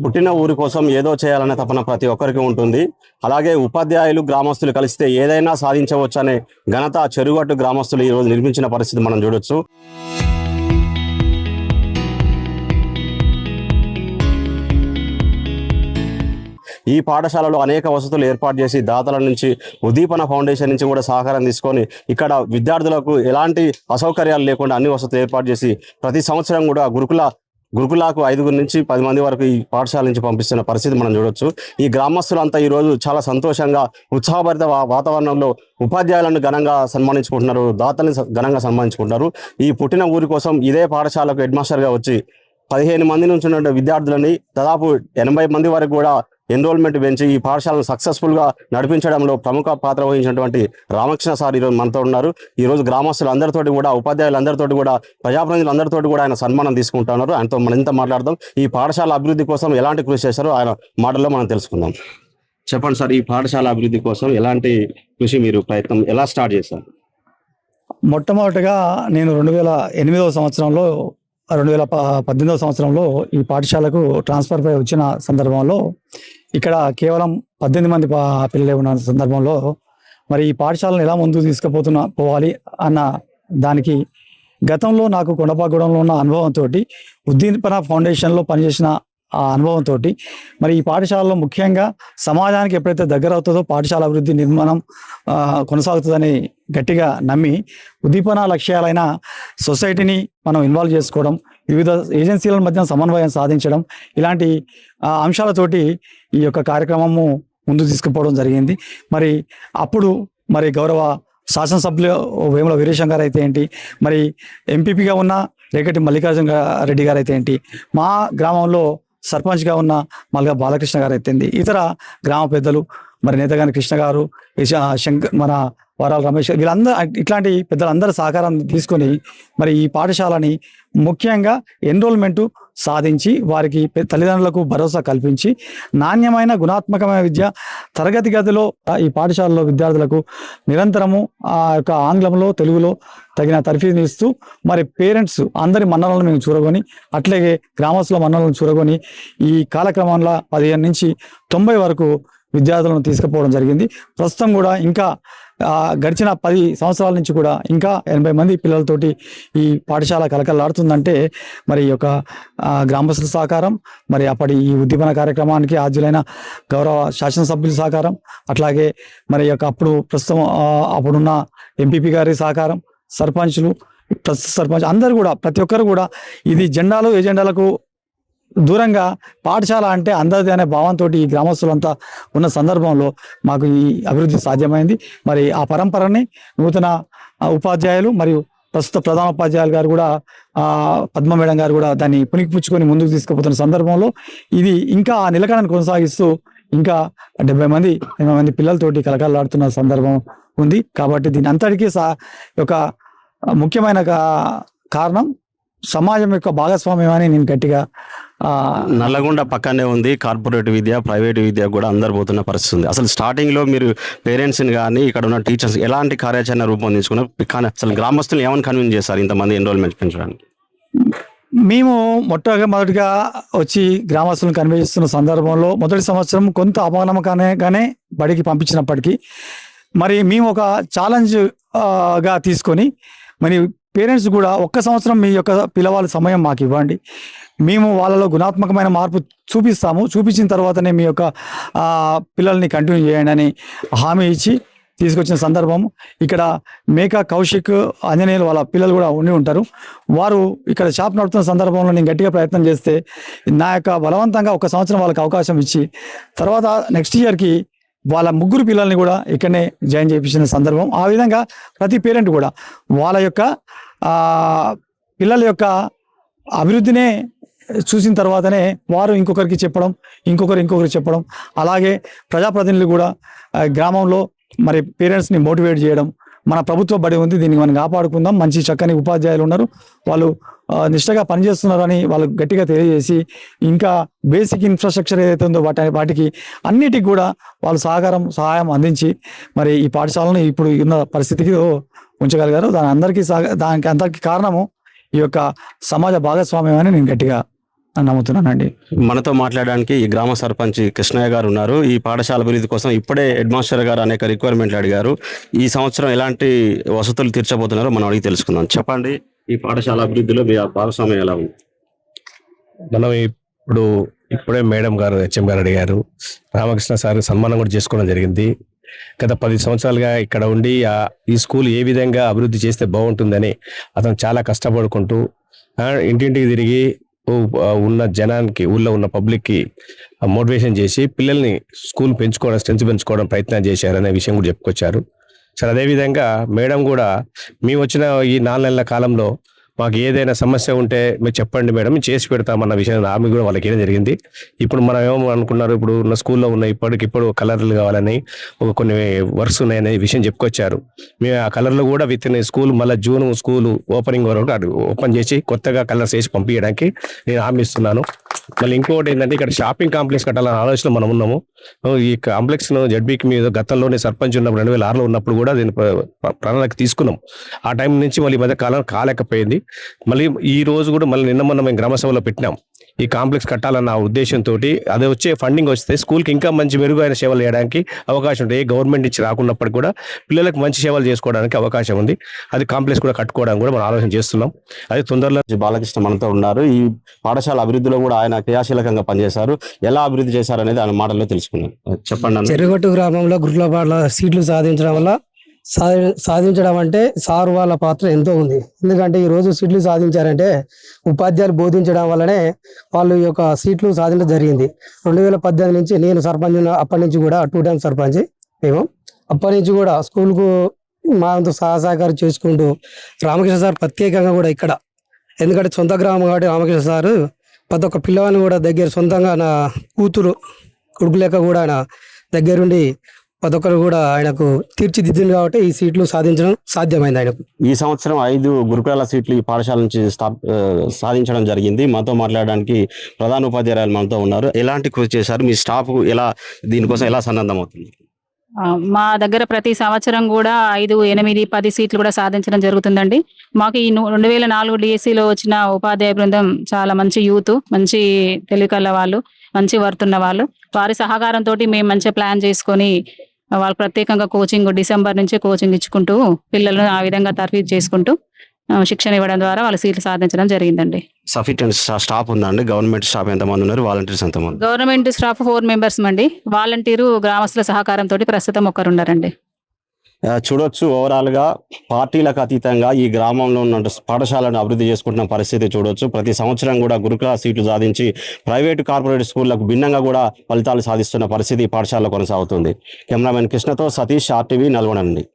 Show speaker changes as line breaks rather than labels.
పుట్టిన ఊరి కోసం ఏదో చేయాలనే తపన ప్రతి ఒక్కరికి ఉంటుంది. అలాగే ఉపాధ్యాయులు గ్రామస్తులు కలిస్తే ఏదైనా సాధించవచ్చనే ఘనత చెరుగట్టు గ్రామస్తులు ఈరోజు నిర్మించిన పరిస్థితి మనం చూడొచ్చు. ఈ పాఠశాలలో అనేక వసతులు ఏర్పాటు చేసి దాతల నుంచి, ఉద్దీపన ఫౌండేషన్ నుంచి కూడా సహకారం తీసుకొని ఇక్కడ విద్యార్థులకు ఎలాంటి అసౌకర్యాలు లేకుండా అన్ని వసతులు ఏర్పాటు చేసి ప్రతి సంవత్సరం కూడా గురుకులకు 5 నుంచి 10 మంది వరకు ఈ పాఠశాల నుంచి పంపిస్తున్న పరిస్థితి మనం చూడొచ్చు. ఈ గ్రామస్తులంతా ఈరోజు చాలా సంతోషంగా ఉత్సాహభరిత వాతావరణంలో ఉపాధ్యాయులను ఘనంగా సన్మానించుకుంటున్నారు, దాతల్ని ఘనంగా సన్మానించుకుంటున్నారు. ఈ పుట్టిన ఊరి కోసం ఇదే పాఠశాలకు హెడ్ మాస్టర్గా వచ్చి 15 మంది నుంచి ఉన్న విద్యార్థులని దాదాపు 80 మంది వరకు కూడా ఎన్రోల్మెంట్ పెంచి ఈ పాఠశాలను సక్సెస్ఫుల్గా నడిపించడంలో ప్రముఖ పాత్ర వహించినటువంటి రామకృష్ణ సార్ ఈరోజు మనతో ఉన్నారు. ఈరోజు గ్రామస్తులందరితోటి కూడా, ఉపాధ్యాయులందరితోటి కూడా, ప్రజాప్రతినిధులందరితోటి కూడా ఆయన సన్మానం తీసుకుంటున్నారు. ఆయనతో మనం ఇంత మాట్లాడదాం. ఈ పాఠశాల అభివృద్ధి కోసం ఎలాంటి కృషి చేశారో ఆయన మాటల్లో మనం తెలుసుకుందాం. చెప్పండి సార్, ఈ పాఠశాల అభివృద్ధి కోసం ఎలాంటి కృషి, మీరు ప్రయత్నం ఎలా స్టార్ట్ చేశారు?
మొట్టమొదటిగా నేను 2008వ సంవత్సరంలో 2018వ సంవత్సరంలో ఈ పాఠశాలకు ట్రాన్స్ఫర్ పై వచ్చిన సందర్భంలో ఇక్కడ కేవలం 18 మంది పిల్లలే ఉన్న సందర్భంలో మరి ఈ పాఠశాలను ఎలా ముందుకు పోవాలి అన్న దానికి గతంలో నాకు కొండపాగూడెంలో ఉన్న అనుభవంతో, ఉద్దీపన ఫౌండేషన్లో పనిచేసిన ఆ అనుభవంతో మరి ఈ పాఠశాలలో ముఖ్యంగా సమాజానికి ఎప్పుడైతే దగ్గర అవుతుందో పాఠశాల అభివృద్ధి నిర్మాణం కొనసాగుతుందని గట్టిగా నమ్మి ఉద్దీపన లక్ష్యాలైన సొసైటీని మనం ఇన్వాల్వ్ చేసుకోవడం, వివిధ ఏజెన్సీల మధ్య సమన్వయం సాధించడం, ఇలాంటి అంశాలతోటి ఈ యొక్క కార్యక్రమము ముందుకు తీసుకుపోవడం జరిగింది. మరి అప్పుడు మరి గౌరవ శాసనసభ్యులు వేముల వీరేశం గారు అయితే ఏంటి, మరి ఎంపీపీగా ఉన్న రేకటి మల్లికార్జున రెడ్డి గారు అయితే ఏంటి, మా గ్రామంలో సర్పంచ్గా ఉన్న మల్గా బాలకృష్ణ గారు అయితేంది, ఇతర గ్రామ పెద్దలు మరి నేతగాని కృష్ణ గారు, మన వరాల రమేష్, వీళ్ళందరూ ఇట్లాంటి పెద్దలందరూ సహకారం తీసుకొని మరి ఈ పాఠశాలని ముఖ్యంగా ఎన్రోల్మెంటు సాధించి వారికి తల్లిదండ్రులకు భరోసా కల్పించి నాణ్యమైన గుణాత్మకమైన విద్య తరగతి గదిలో ఈ పాఠశాలలో విద్యార్థులకు నిరంతరము ఆ యొక్క ఆంగ్లంలో, తెలుగులో తగిన తర్ఫీదుని ఇస్తూ మరి పేరెంట్స్ అందరి మన్నలను మేము చూరగొని, అట్లాగే గ్రామస్తుల మన్నలను చూరగొని ఈ కాలక్రమంలో 15 నుంచి 90 వరకు విద్యార్థులను తీసుకుపోవడం జరిగింది. ప్రస్తుతం కూడా ఇంకా గడిచిన 10 సంవత్సరాల నుంచి కూడా ఇంకా 80 మంది పిల్లలతోటి ఈ పాఠశాల కలకలాడుతుందంటే మరి ఈ యొక్క గ్రామస్తుల సహకారం, మరి అప్పటి ఈ ఉద్దీపన కార్యక్రమానికి ఆద్యులైన గౌరవ శాసనసభ్యుల సహకారం, అట్లాగే మరి యొక్క ప్రస్తుతం అప్పుడున్న ఎంపీపీ గారి సహకారం, సర్పంచ్లు, ప్రస్తుత సర్పంచ్ అందరూ కూడా, ప్రతి ఒక్కరు కూడా ఇది జెండాలు ఏజెండాలకు దూరంగా పాఠశాల అంటే అందరిది అనే భావంతో ఈ గ్రామస్తులంతా ఉన్న సందర్భంలో మాకు ఈ అభివృద్ధి సాధ్యమైంది. మరి ఆ పరంపరని నూతన ఉపాధ్యాయులు మరియు ప్రస్తుత ప్రధాన ఉపాధ్యాయులు గారు కూడా, పద్మ మేడం గారు కూడా దాన్ని పుణికిపుచ్చుకొని ముందుకు తీసుకుపోతున్న సందర్భంలో ఇది ఇంకా ఆ నిలకడను కొనసాగిస్తూ ఇంకా 80 మంది పిల్లలతోటి కలకలాడుతున్న సందర్భం ఉంది. కాబట్టి దీని అంతటికీ ఒక ముఖ్యమైన కారణం సమాజం యొక్క భాగస్వామ్యం అని నేను గట్టిగా.
నల్లగొండ పక్కనే ఉంది, కార్పొరేట్ విద్య, ప్రైవేట్ విద్య కూడా అందరు పోతున్న పరిస్థితి ఉంది. అసలు స్టార్టింగ్లో మీరు పేరెంట్స్ని కానీ ఇక్కడ ఉన్న టీచర్స్ ఎలాంటి కార్యాచరణ రూపొందించుకున్నారు? కానీ అసలు గ్రామస్తులు ఏమని కన్విన్స్ చేస్తారు ఇంతమంది ఎన్రోల్మెంట్ పెంచడానికి?
మేము మొదటిగా వచ్చి గ్రామస్తులను కన్విన్స్ సందర్భంలో మొదటి సంవత్సరం కొంత అపనమ్మకంగానే బడికి పంపించినప్పటికీ మరి మేము ఒక ఛాలెంజ్గా తీసుకొని మరి పేరెంట్స్ కూడా ఒక్క సంవత్సరం మీ యొక్క పిల్లవాళ్ళ సమయం మాకు ఇవ్వండి, మేము వాళ్ళలో గుణాత్మకమైన మార్పు చూపించిన తర్వాతనే మీ యొక్క పిల్లల్ని కంటిన్యూ చేయండి అని హామీ ఇచ్చి తీసుకొచ్చిన సందర్భం. ఇక్కడ మేకా కౌశిక్, ఆంజనేయులు వాళ్ళ పిల్లలు కూడా ఉండి ఉంటారు. వారు ఇక్కడ షాప్ నడుపుతున్న సందర్భంలో నేను గట్టిగా ప్రయత్నం చేస్తే నా యొక్క బలవంతంగా ఒక సంవత్సరం వాళ్ళకి అవకాశం ఇచ్చి తర్వాత నెక్స్ట్ ఇయర్కి వాళ్ళ 3 పిల్లల్ని కూడా ఇక్కడనే జాయిన్ చేయించిన సందర్భం. ఆ విధంగా ప్రతి పేరెంట్ కూడా వాళ్ళ యొక్క పిల్లల యొక్క అభివృద్ధినే చూసిన తర్వాతనే వారు ఇంకొకరికి చెప్పడం, అలాగే ప్రజాప్రతినిధులు కూడా గ్రామంలో మరి పేరెంట్స్ని మోటివేట్ చేయడం, మన ప్రభుత్వ బడి ఉంది, దీన్ని మనం కాపాడుకుందాం, మంచి చక్కని ఉపాధ్యాయులు ఉన్నారు, వాళ్ళు నిష్టగా పనిచేస్తున్నారని వాళ్ళు గట్టిగా తెలియజేసి ఇంకా బేసిక్ ఇన్ఫ్రాస్ట్రక్చర్ ఏదైతే ఉందో వాటికి అన్నిటికి కూడా వాళ్ళు సహాయం అందించి మరి ఈ పాఠశాలను ఇప్పుడు ఉన్న పరిస్థితికి ఉంచగలిగారు. దానికి అందరికీ కారణము ఈ యొక్క సమాజ భాగస్వామ్యం అని నేను గట్టిగా అని నమ్ముతున్నానండి.
మనతో మాట్లాడడానికి ఈ గ్రామ సర్పంచ్ కృష్ణయ్య గారు ఉన్నారు. ఈ పాఠశాల అభివృద్ధి కోసం ఇప్పుడే హెడ్ మాస్టర్ గారు అనేక రిక్వైర్మెంట్లు అడిగారు. ఈ సంవత్సరం ఎలాంటి వసతులు తీర్చబోతున్నారో మనం అడిగి తెలుసుకుందాం. చెప్పండి, ఈ పాఠశాల అభివృద్ధిలో మీ భాగస్వామ్యం ఎలా ఉంది?
మనం ఇప్పుడే మేడం గారు హెచ్ఎం గారు అడిగారు. రామకృష్ణ సార్ సన్మానం కూడా చేసుకోవడం జరిగింది. గత 10 సంవత్సరాలుగా ఇక్కడ ఉండి ఈ స్కూల్ ఏ విధంగా అభివృద్ధి చేస్తే బాగుంటుందని అతను చాలా కష్టపడుకుంటూ ఇంటింటికి తిరిగి ఉన్న జనానికి, ఊళ్ళో ఉన్న పబ్లిక్కి మోటివేషన్ చేసి పిల్లల్ని స్కూల్ పెంచుకోవడం, స్ట్రెంత్ పెంచుకోవడం ప్రయత్నం చేశారనే విషయం కూడా చెప్పుకొచ్చారు. సరే, అదేవిధంగా మేడం కూడా మేము వచ్చిన ఈ 4 నెలల కాలంలో మాకు ఏదైనా సమస్య ఉంటే మీరు చెప్పండి మేడం, మేము చేసి పెడతామన్న విషయం ఆమె కూడా వాళ్ళకి ఏం జరిగింది. ఇప్పుడు మనం ఏమో అనుకున్నారు, ఇప్పుడు ఉన్న స్కూల్లో ఉన్న ఇప్పటికిప్పుడు కలర్లు కావాలని కొన్ని వర్క్స్ ఉన్నాయనే విషయం చెప్పుకొచ్చారు. మేము ఆ కలర్లు కూడా విత్ ఇన్ స్కూల్ మళ్ళీ జూన్ స్కూల్ ఓపెనింగ్ వరకు ఓపెన్ చేసి కొత్తగా కలర్స్ వేసి పంపించడానికి నేను హామీ ఇస్తున్నాను. మళ్ళీ ఇంకోటి ఏంటంటే, ఇక్కడ షాపింగ్ కాంప్లెక్స్ కట్టాలనే ఆలోచన మనం ఉన్నాము. ఈ కాంప్లెక్స్ ను జడ్బీకి మీద గతంలోనే సర్పంచ్ ఉన్నప్పుడు 2006లో ఉన్నప్పుడు కూడా దీన్ని ప్రణాళిక తీసుకున్నాం. ఆ టైం నుంచి మళ్ళీ మధ్య కాలం కాలేకపోయింది. మళ్ళీ ఈ రోజు కూడా మళ్ళీ నిన్న మొన్న మేము గ్రామ సభలో పెట్టినాం. ఈ కాంప్లెక్స్ కట్టాలన్న ఉద్దేశంతో అదే వచ్చే ఫండింగ్ వస్తే స్కూల్కి ఇంకా మంచి మెరుగైన సేవలు చేయడానికి అవకాశం ఉంటుంది. గవర్నమెంట్ ఇచ్చి రాకున్నప్పటికీ కూడా పిల్లలకు మంచి సేవలు చేసుకోవడానికి అవకాశం ఉంది. అది కాంప్లెక్స్ కూడా కట్టుకోవడానికి కూడా మనం ఆలోచన చేస్తున్నాం. అది తొందరలో.
బాలకృష్ణ మనతో ఉన్నారు. ఈ పాఠశాల అభివృద్ధిలో కూడా ఆయన క్రియాశీలకంగా పనిచేశారు. ఎలా అభివృద్ధి చేశారనేది ఆయన మాటల్లో తెలుసుకున్నాం. చెప్పండి అన్న.
చెరుగట్టు గ్రామంలో గురుకులపాఠశాల సీట్లు సాధించడం అంటే సార్ వాళ్ళ పాత్ర ఎంతో ఉంది. ఎందుకంటే ఈ రోజు సీట్లు సాధించారంటే ఉపాధ్యాయులు బోధించడం వల్లనే వాళ్ళు ఈ యొక్క సీట్లు సాధించడం జరిగింది. 2018 నుంచి నేను సర్పంచ్ అప్పటి నుంచి కూడా 2 టైమ్స్ సర్పంచ్. మేము అప్పటి నుంచి కూడా స్కూల్కు మా వంతు సహకారం చేసుకుంటూ రామకృష్ణ సార్ ప్రత్యేకంగా కూడా ఇక్కడ, ఎందుకంటే సొంత గ్రామం కాబట్టి రామకృష్ణ సార్ ప్రతి ఒక్క పిల్లవాడిని కూడా దగ్గర సొంతంగా నా కూతురు కొడుకు లెక్క కూడా ఆయన దగ్గరుండి ప్రతి ఒక్కరు కూడా ఆయనకు తీర్చిదిద్దింది కాబట్టి ఈ సీట్లు సాధించడం సాధ్యమైంది ఆయనకు.
ఈ సంవత్సరం 5 గురుకులాల సీట్లు ఈ పాఠశాల నుంచి సాధించడం జరిగింది. మనతో మాట్లాడడానికి ప్రధాన ఉపాధ్యాయులు మనతో ఉన్నారు. ఎలాంటి కృషి చేశారు? మీ స్టాఫ్ దీనికోసం ఎలా సన్నద్ధం అవుతుంది?
మా దగ్గర ప్రతి సంవత్సరం కూడా 5, 8, 10 సీట్లు కూడా సాధించడం జరుగుతుందండి. మాకు ఈ 2004 డిఎస్సిలో వచ్చిన ఉపాధ్యాయ బృందం చాలా మంచి యూత్, మంచి తెలివికల్ల వాళ్ళు, మంచి వర్తున్న వాళ్ళు. వారి సహకారంతో మేము మంచి ప్లాన్ చేసుకొని వాళ్ళు ప్రత్యేకంగా కోచింగ్ డిసెంబర్ నుంచి కోచింగ్ ఇచ్చుకుంటూ పిల్లలను ఆ విధంగా తర్ఫీదు చేసుకుంటూ శిక్షణ ఇవ్వడం ద్వారా వాళ్ళ సీట్లు సాధించడం జరిగిందండి.
సఫిషియెంట్ స్టాఫ్ ఉందండి? గవర్నమెంట్ స్టాఫ్ ఎంతమంది ఉన్నారు? వాలంటీర్స్ ఎంతమంది?
గవర్నమెంట్ స్టాఫ్ 4 మెంబర్స్ అండి. వాలంటీరు గ్రామస్తుల సహకారంతో ప్రస్తుతం 1 ఉన్నారండి.
చూడొచ్చు, ఓవరాల్ గా పార్టీలకు అతీతంగా ఈ గ్రామంలో ఉన్న పాఠశాలను అభివృద్ధి చేసుకుంటున్న పరిస్థితి చూడొచ్చు. ప్రతి సంవత్సరం కూడా గురుకుల సీట్లు సాధించి ప్రైవేటు కార్పొరేట్ స్కూళ్లకు భిన్నంగా కూడా ఫలితాలు సాధిస్తున్న పరిస్థితి పాఠశాలలో కొనసాగుతుంది. కెమెరామెన్ కృష్ణతో సతీష్, RTV, నల్గొండ నుండి.